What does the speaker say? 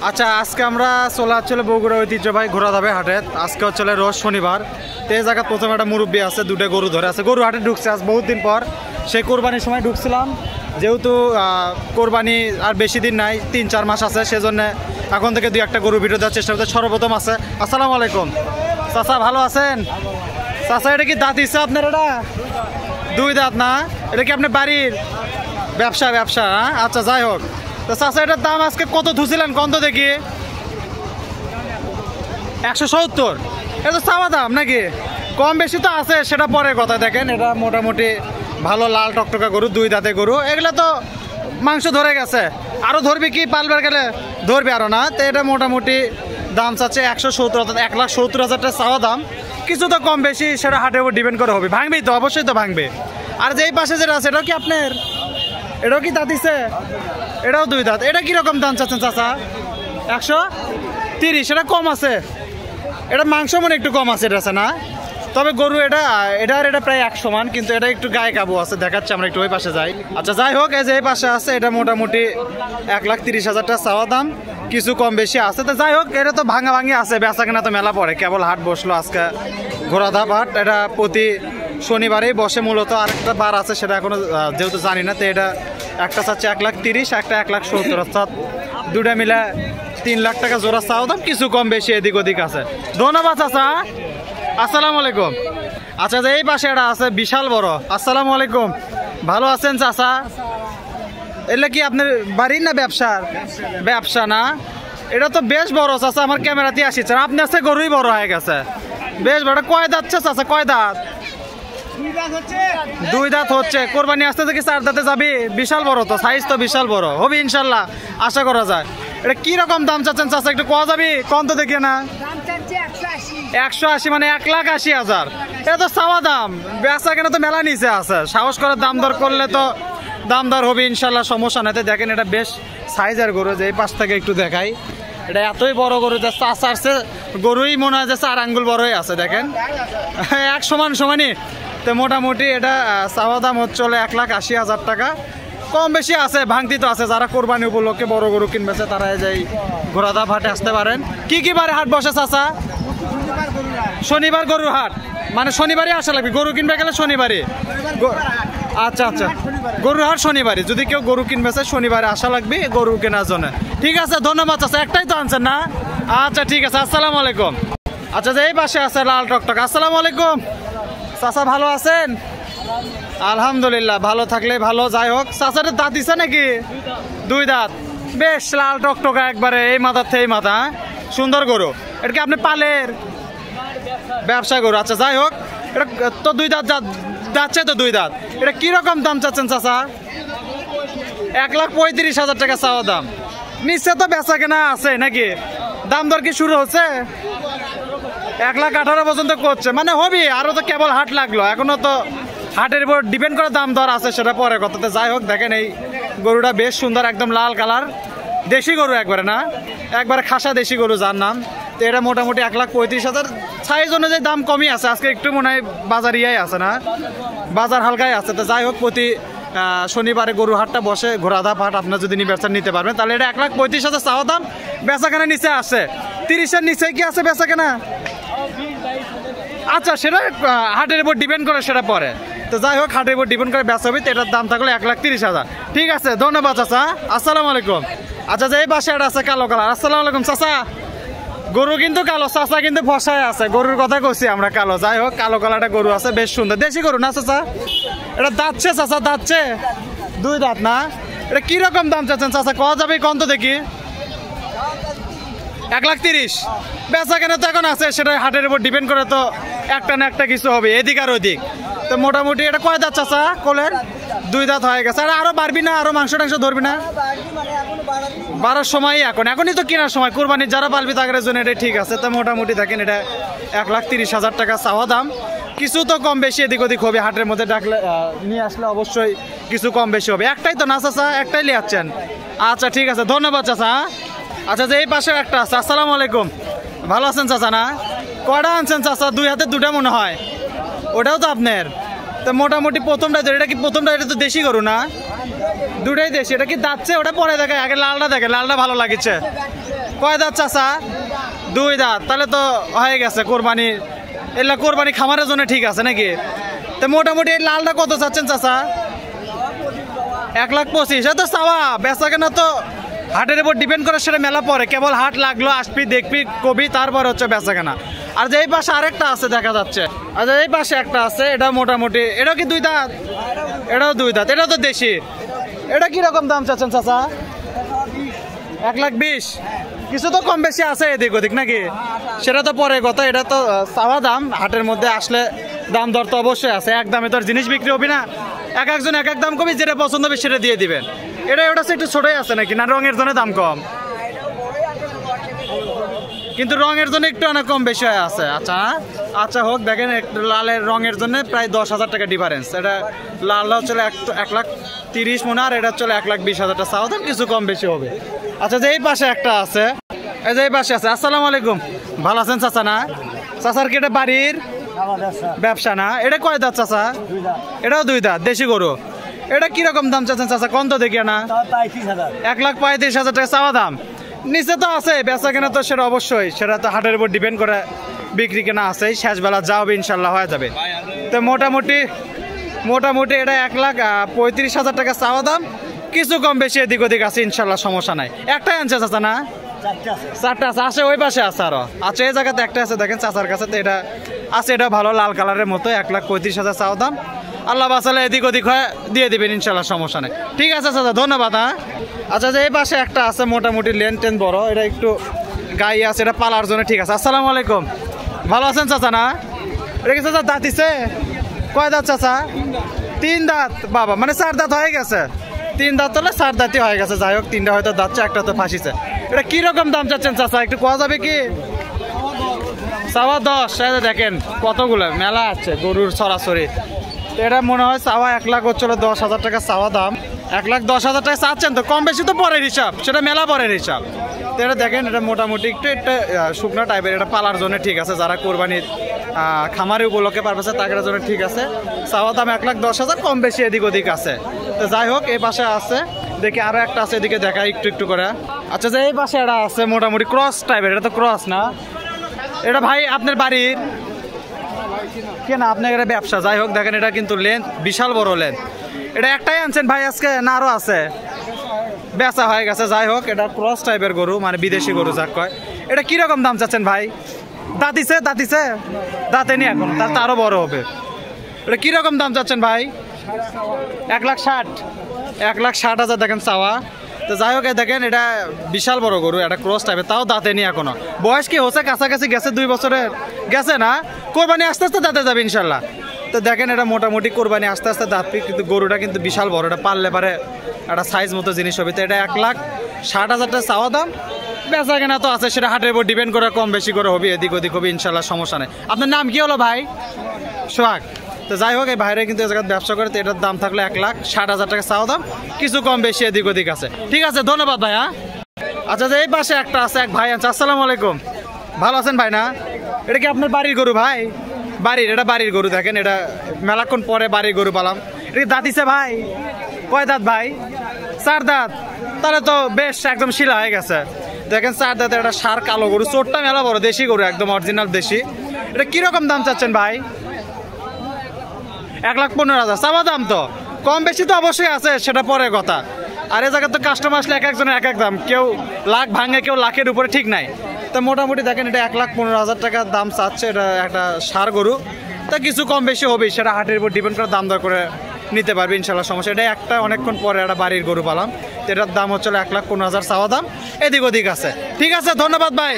আচ্ছা, আজকে আমরা চলে আসলে বগুড়া ঐতিহ্যবাহী ঘোড়াধাপে হাটে। আজকে হচ্ছে রোজ শনিবার। তো এই জায়গায় প্রথমে একটা মুরব্বী আছে, দুটো গরু ধরে আছে। গরু হাটে ঢুকছে আজ বহুত দিন পর। সেই কোরবানির সময় ঢুকছিলাম, যেহেতু কোরবানি আর বেশি দিন নাই, 3-4 মাস আছে, সেজন্য এখন থেকে 2-1টা গরু ভিডিও দেওয়ার চেষ্টা করতে। সর্বপ্রথম আছে, আসসালামু আলাইকুম চাচা, ভালো আছেন? চাচা, এটা কি দাঁত ইচ্ছে আপনার? এটা 2 দাঁত না? এটা কি আপনার বাড়ির ব্যবসা? হ্যাঁ, আচ্ছা, যাই হোক। তো চাচা, এটার দাম আজকে কত ধুছিলেন কত দেখি? 170। এটা তো চাওয়া দাম নাকি? কম বেশি তো আছে, সেটা পরে কথা। দেখেন, এটা মোটামুটি ভালো লাল টকটকা গরু, 2 দাঁতে গরু। এগুলো তো মাংস ধরে গেছে, আরও ধরবি কি? পালবার গেলে ধরবি আরও না। তো এটা মোটামুটি দাম চাচ্ছে 170, অর্থাৎ 1,70,000 টাকা চাওয়া দাম। কিছু তো কম বেশি সেটা হাটের উপর ডিপেন্ড করে হবে। ভাঙবেই তো, অবশ্যই তো ভাঙবে। আর যে এই পাশে যেটা আছে, এটাও কি আপনার? এটাও কি দাঁত দিছে? এটাও 2 দাঁত। এটা কিরকম দাম চাচ্ছেন চাচা? 130। এটা কম আছে, এটা মাংস মনে একটু কম আছে, এটা আছে না? তবে গরু এটা প্রায় 1 সমান, কিন্তু এটা একটু গায়ে কাবু আছে, দেখাচ্ছে। আমরা একটু ওই পাশে যাই। আচ্ছা, যাই হোক, এই যে এই পাশে আছে, এটা মোটামুটি 1,30,000 টাকা চাওয়া দাম। কিছু কম বেশি আছে। তো যাই হোক, এটা তো ভাঙি আছে, বেচা কেনা তো মেলা পড়ে। কেবল হাট বসলো আজকে, ঘোড়াধাপ হাট। এটা প্রতি শনিবারেই বসে মূলত। আরেকটা বার আছে, সেটা এখনো যেহেতু জানি না। তো এটা একটা চাচ্ছে 1,30,000, একটা 1,70,000, অর্থাৎ দুটা মিলে 3 লাখ টাকা জোড়া চাওয়া দাম। কিছু কম বেশি এদিক ওদিক আছে। ধন্যবাদ চাচা, আসসালামু আলাইকুম। আচ্ছা, যে এই পাশে এটা আছে বিশাল বড়। আসসালামু আলাইকুম, ভালো আছেন চাচা? এলে কি আপনার বাড়ির না ব্যবসার? ব্যবসা না? এটা তো বেশ বড় চাচা, আমার ক্যামেরাতে আসিছে। আপনার সে গরুই বড় হয়ে গেছে, বেশ বড়। কয় দাঁত চাচা? কয় দাঁত? 2 দাঁত হচ্ছে। কোরবানি আসতে থেকে 4 দাঁতে যাবি? বিশাল বড় তো, সাইজ তো বিশাল বড় হবে ইনশাল্লাহ, আশা করা যায়। এটা কি রকম দাম চাচ্ছেন চাচা? একটু কোয়া যাবি? কম তো দেখি না। 180, মানে 1,80,000। এটা তো চাওয়া দাম, বেচা কেনা তো মেলা নিচে আছে। সাহস করে দাম দর করলে তো দাম দর হবে ইনশাল্লাহ, সমস্যা নাই। দেখেন, এটা বেশ সাইজের গরু। যে এই পাশ থেকে একটু দেখাই, এটা এতই বড় গরু যে চাচারছে গরুই মনে হয় যে 4 আঙ্গুল বড়ই আছে। দেখেন, 1 সমানই। তো মোটামুটি এটা চাওয়া দাম হচ্ছে 1,80,000 টাকা। কম বেশি আছে, ভাঙতি তো আছে। যারা কোরবানি উপলক্ষে বড় গরু কিনবেছে, তারা এই ঘোড়াধাপ হাটে আসতে পারেন। কি বারে হাট বসে চাচা? শনিবার গরুর হাট, মানে শনিবারই আসা লাগবে গরু কিনবে গেলে। শনিবারই? আচ্ছা, গরুর হাট শনিবারই। যদি কেউ গরু কিনবেছে, শনিবারে আসা লাগবে গরু কেনার জন্য। ঠিক আছে, ধন্যবাদ চাচা। একটাই তো আনছেন না? আচ্ছা, ঠিক আছে, আসসালামু আলাইকুম। আচ্ছা, যে এই পাশে আছে লাল টকটক। আসসালামু আলাইকুম চাচা, ভালো আছেন? আলহামদুলিল্লাহ, ভালো থাকলে ভালো। যাই হোক, চাচার দাঁত দিছে নাকি? 2 দাঁত, বেশ লাল টকটকা একবারে, এই মাথার থেকে এই মাথা। সুন্দর গরু। এটা কি আপনি পালের? ব্যবসা গরু। আচ্ছা, যাই হোক, এটা তো 2 দাঁত যাচ্ছে তো 2 দাঁত। এটা কিরকম দাম চাচ্ছেন চাচা? 1,35,000 টাকা চাওয়া দাম। নিশ্চয় তো বেচা কেনা আছে নাকি? দাম দর কি শুরু হচ্ছে? 1,18,000 পর্যন্ত করছে, মানে হবি। আরো তো কেবল হাট লাগলো, এখনো তো হাটের উপর ডিপেন্ড করে দাম দর আছে, সেটা পরে কথাতে। যাই হোক, দেখেন এই গরুটা বেশ সুন্দর, একদম লাল কালার, দেশি গরু একবারে না, একবারে খাসা দেশি গরু যার নাম। তো এটা মোটামুটি 1,35,000। সাইজ অনুযায়ী দাম কমই আছে। আজকে একটু মনে হয় বাজার আছে না, বাজার হালকাই আছে। তো যাই হোক, প্রতি শনিবারে গরু হাটটা বসে, ঘোড়াধাপ হাট। আপনার যদি বেচা নিতে পারবেন, তাহলে এটা 1,35,000 চাওয়া দাম। বেচা কেনা নিচে আসে 30-এর নিচে কি আছে বেচা কেনা? আচ্ছা, সেটা হাটের উপর ডিপেন্ড করে, সেটা পরে। তো যাই হোক, হাটের উপর ডিপেন্ড করে বেচা হবে। তো এটার দাম থাকলে 1,30,000। ঠিক আছে, ধন্যবাদ চাচা, আসসালামু আলাইকুম। আচ্ছা, যে এই পাশে এটা আছে কালো কালার। আসসালামু আলাইকুম চাচা। গরু কিন্তু কালো, চাচা কিন্তু ফসায় আছে। গরুর কথা কইছি আমরা, কালো। যাই হোক, কালো কালারটা গরু আছে, বেশ সুন্দর দেশি গরু না চাচা? এটা দাঁতছে চাচা? দাঁতছে 2 দাঁত না? এটা কিরকম দাম চাচ্ছেন চাচা? কোয়া যাবে কম তো দেখি? 1,30,000। বেচা কেনা তো এখন আছে, সেটা হাটের উপর ডিপেন্ড করে। তো একটা না একটা কিছু হবে, এদিক আর ওদিক। তো মোটামুটি এটা কয় দাঁত চাচা? কোলের 2 দাঁত হয়ে গেছে। আর আরো বাড়বি না? আরো মাংস টাংস ধরবি না? বাড়ার সময় এখনই তো কেনার সময়। কোরবানির যারা পালবি তাদের জন্য এটা ঠিক আছে। তো মোটামুটি দেখেন, এটা 1,30,000 টাকা চাওয়া দাম। কিছু তো কম বেশি এদিক ওদিক হবে, হাটের মধ্যে ডাকলে নিয়ে আসলে অবশ্যই কিছু কম বেশি হবে। একটাই তো না চাচা? একটাই নিয়ে আসছেন? আচ্ছা, ঠিক আছে, ধন্যবাদ চাচা। আচ্ছা, যে এই পাশে একটা আছে। আসসালামু আলাইকুম, ভালো আছেন চাচা? না, কয়টা আনছেন চাচা? 2 হাতে 2টা মনে হয়। ওটাও তো আপনার? তো মোটামুটি প্রথমটা, এটা কি প্রথমটা? এটা তো দেশি গরু না? 2টাই দেশি। এটা কি দাঁতছে? ওটা পরে দেখে, আগে লালটা দেখে, লালটা ভালো লাগছে। কয় দাঁত চাচা? 2 দাঁত। তাহলে তো হয়ে গেছে কোরবানি, এগুলা কোরবানি খামারের জন্য ঠিক আছে নাকি? তো মোটামুটি এই লালটা কত চাচ্ছেন চাচা? 1,25,000। তো চাওয়া বেচা কেনা তো হাটের উপর ডিপেন্ড করে, সেটা মেলা পরে, কেবল হাট লাগলো আসবি দেখবি কবি, তারপর হচ্ছে বেচা কেনা। আর যে এই পাশে আরেকটা আছে দেখা যাচ্ছে, আর এই পাশে একটা আছে, এটা মোটামুটি, এটা কি 2 দাঁত? এটাও 2 দাঁত। এটা তো দেশি। এটা কিরকম দাম চাচ্ছেন চাচা? 1,20,000। কিছু তো কম বেশি আছে এদিক ওদিক নাকি? সেটা তো পরে কথা, এটা তো চাওয়া দাম। হাটের মধ্যে আসলে দাম দর তো অবশ্যই আছে, এক দামে তো আর জিনিস বিক্রি হবে না। এক একজন এক এক দাম কমে, যেটা পছন্দ হবে সেটা দিয়ে দিবেন। এটা ওটা একটু ছোটই আছে নাকি, না রঙের জন্য দাম কম? কিন্তু রঙের জন্য একটু অনেক কম বেশি হয়ে আছে। আচ্ছা আচ্ছা হোক, দেখেন একটু লালের রঙের জন্য প্রায় 10,000 টাকা ডিফারেন্স। এটা লালটা হচ্ছে 1,30,000 মনে, আর এটা হচ্ছে 1,20,000 টাকা চাওয়া দাম, কিছু কম বেশি হবে। আচ্ছা যে এই পাশে একটা আছে, এই যে এই পাশে আছে। আসসালামু আলাইকুম, ভালো আছেন চাচা? না চাচার কি এটা বাড়ির ব্যবসা না? এটা কয় দাঁত চাচা? এটাও 2 দাঁত, দেশি গরু। এটা কিরকম দাম চাচ্ছেন চাচা? কত দেখি না? 1,35,000 টাকা চাওয়া দাম। নিচে তো আছে বেচা কেনা, তো সেটা অবশ্যই, সেটা তো হাটের উপর ডিপেন্ড করে বিক্রি কেনা আছে। শেষবেলা যা হবে ইনশাল্লাহ হয়ে যাবে। তো মোটামুটি এটা 1,35,000 টাকা চাওয়া দাম, কিছু কম বেশি এদিক ওদিক আছে ইনশাল্লাহ, সমস্যা নাই। একটাই আনছে চাচা? না 4টা আছে, আসে ওই পাশে আছে আরো। আচ্ছা এই জায়গাতে একটা আছে দেখেন চাচার কাছে, তো এটা আছে, এটা ভালো লাল কালারের মতো, 1,35,000 চাওয়া দাম। আল্লাহ বাসালে এদিক ওদিক হয় দিয়ে দিবেন ইনশাল্লাহ, সমস্যা নেই। ঠিক আছে চাচা, ধন্যবাদ। হ্যাঁ আচ্ছা যে এই পাশে একটা আছে মোটামুটি লেন টেন বড়, এটা একটু গাই আছে, এটা পালার জন্য ঠিক আছে। আসসালামু আলাইকুম, ভালো আছেন চাচা? না এটা কি চাচা দাঁতিছে? কয় দাঁত চাচা? 3 দাঁত। বাবা, মানে 4 দাঁত হয়ে গেছে। 3 দাঁত হলে 4 দাঁতই হয়ে গেছে। যাই হোক, 3টা হয়তো দাঁতছে, একটা তো ফাঁসিছে। এটা কিরকম দাম চাচ্ছেন চাচা? একটু কোয়া যাবে কি? 10,000। দেখেন কতগুলো মেলা আছে গরুর সরাসরি। তো এটা মনে হয় চাওয়া 1,10,000 টাকা চাওয়া দাম। 1,10,000 টাকা চাচ্ছেন, তো কম বেশি তো পরের হিসাব, সেটা মেলা পরের হিসাব। তো এটা দেখেন, এটা মোটামুটি একটু একটা শুকনো টাইপের, এটা পালার জন্য ঠিক আছে, যারা কোরবানির খামারে উপলক্ষে পারবে তাদের জন্য ঠিক আছে। চাওয়া দাম 1,10,000, কম বেশি এদিক ওদিক আছে। তো যাই হোক, এই পাশে আছে, দেখি আরো একটা আছে, এদিকে দেখা একটু একটু করে। আচ্ছা যে এই পাশে এটা আছে মোটামুটি ক্রস টাইপের, এটা তো ক্রস না? এটা ভাই আপনার বাড়ির কেনা, আপনার এটা ব্যবসা? যাই হোক, দেখেন এটা কিন্তু লেন্থ বিশাল বড় লেন্থ। এটা একটাই আনছেন ভাই আজকে, না আরো আছে? বেচা হয়ে গেছে। যাই হোক, এটা ক্রস টাইপের গরু, মানে বিদেশি গরু যাক কয়। এটা কিরকম দাম চাচ্ছেন ভাই? দাঁতিছে দাঁতেনি এখন, তার তো আরো বড় হবে। এটা কিরকম দাম চাচ্ছেন ভাই? 1,60,000 দেখেন চাওয়া। তো যাই হোক, দেখেন এটা বিশাল বড় গরু, এটা ক্রস টাইপের, তাও দাঁতেনি এখনো। বয়স কি হচ্ছে? কাছাকাছি গেছে, 2 বছরের গেছে না? কোরবানি আস্তে আস্তে দাঁতে যাবে ইনশাল্লাহ। তো দেখেন এটা মোটামুটি কোরবানি আস্তে আস্তে দাঁত, কিন্তু গরুটা কিন্তু বিশাল বড়, এটা পারলে পারে একটা সাইজ মতো জিনিস হবে। তো এটা 1,60,000 টাকা চাওয়া দাম। বেচা কেনা তো আছে, সেটা হাটের উপর ডিপেন্ড করে কম বেশি করে হবে, এদিক ওদিক হবে ইনশাল্লাহ, সমস্যা নেই। আপনার নাম কি হলো ভাই? সোহাগ। তো যাই হোক, এই বাইরে কিন্তু এই জায়গায় ব্যবসা করে, তো এটার দাম থাকলে 1,60,000 টাকা চাওয়া দাম, কিছু কম বেশি এদিক ওদিক আছে। ঠিক আছে, ধন্যবাদ ভাই। হ্যাঁ আচ্ছা যে এই পাশে একটা আছে, এক ভাই আছে। আসসালামু আলাইকুম, ভালো আছেন ভাই? না এটা কি আপনার বাড়ির গরু ভাই? বাড়ির, এটা বাড়ির গরু। দেখেন এটা মেলাক্ষণ পরে বাড়ির গরু পালাম। এটা কি দাঁতিছে ভাই? কয় দাঁত ভাই? 4 দাঁত। তাহলে তো বেশ একদম শিলা হয়ে গেছে। দেখেন 4 দাঁতে একটা সার কালো গরু, চোটটা মেলা বড়, দেশি গরু, একদম অরিজিনাল দেশি। এটা কিরকম দাম চাচ্ছেন ভাই? 1,15,000 চাওয়া দাম। তো কম বেশি তো অবশ্যই আছে, সেটা পরের কথা। আর এই জায়গায় তো কাস্টমার আসলে এক একজনের এক এক দাম, কেউ লাখ ভাঙে, কেউ লাখের উপরে ঠিক নাই। তো মোটামুটি দেখেন এটা 1,15,000 টাকা দাম চাচ্ছে। এটা একটা সার গরু, তা কিছু কম বেশি হবেই, সেটা হাটের উপর ডিপেন্ড করে দাম দর করে নিতে পারবে ইনশাল্লাহ, সমস্যা। এটা একটা অনেকক্ষণ পরে একটা বাড়ির গরু পালাম, এটার দাম হচ্ছে 1,15,000 চাওয়া দাম, এদিক ওদিক আছে। ঠিক আছে, ধন্যবাদ ভাই।